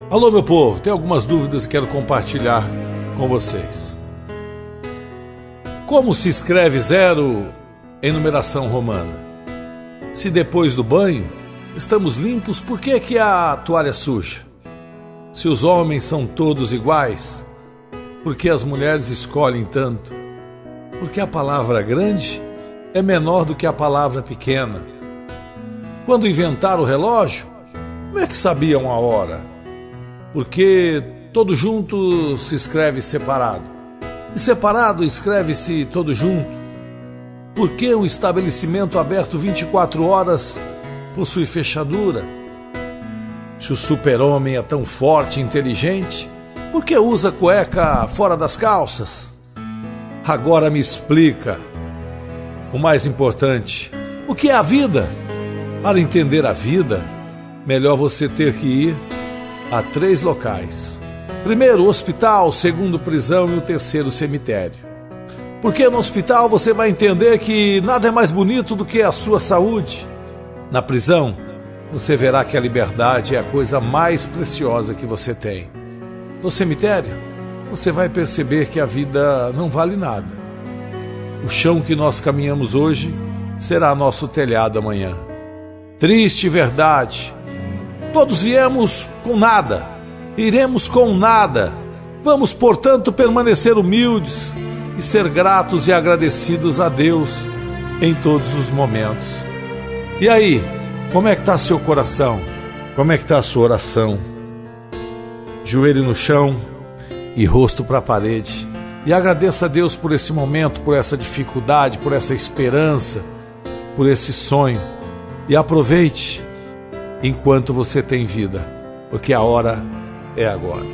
Alô, meu povo, tenho algumas dúvidas e quero compartilhar com vocês. Como se escreve zero em numeração romana? Se depois do banho estamos limpos, por que que a toalha suja? Se os homens são todos iguais, por que as mulheres escolhem tanto? Porque a palavra grande é menor do que a palavra pequena. Quando inventaram o relógio, como é que sabiam a hora? Porque todo junto se escreve separado, e separado escreve-se todo junto. Por que um estabelecimento aberto 24 horas possui fechadura? Se o super-homem é tão forte e inteligente, por que usa cueca fora das calças? Agora me explica. O mais importante, o que é a vida? Para entender a vida, melhor você ter que ir a 3 locais. Primeiro, hospital, segundo, prisão e o terceiro, cemitério. Porque no hospital você vai entender que nada é mais bonito do que a sua saúde. Na prisão, você verá que a liberdade é a coisa mais preciosa que você tem. No cemitério, você vai perceber que a vida não vale nada. O chão que nós caminhamos hoje será nosso telhado amanhã. Triste verdade. Todos viemos com nada, iremos com nada. Vamos, portanto, permanecer humildes e ser gratos e agradecidos a Deus em todos os momentos. E aí, como é que está seu coração? Como é que está a sua oração? Joelho no chão e rosto para a parede. E agradeça a Deus por esse momento, por essa dificuldade, por essa esperança, por esse sonho. E aproveite enquanto você tem vida, porque a hora é agora.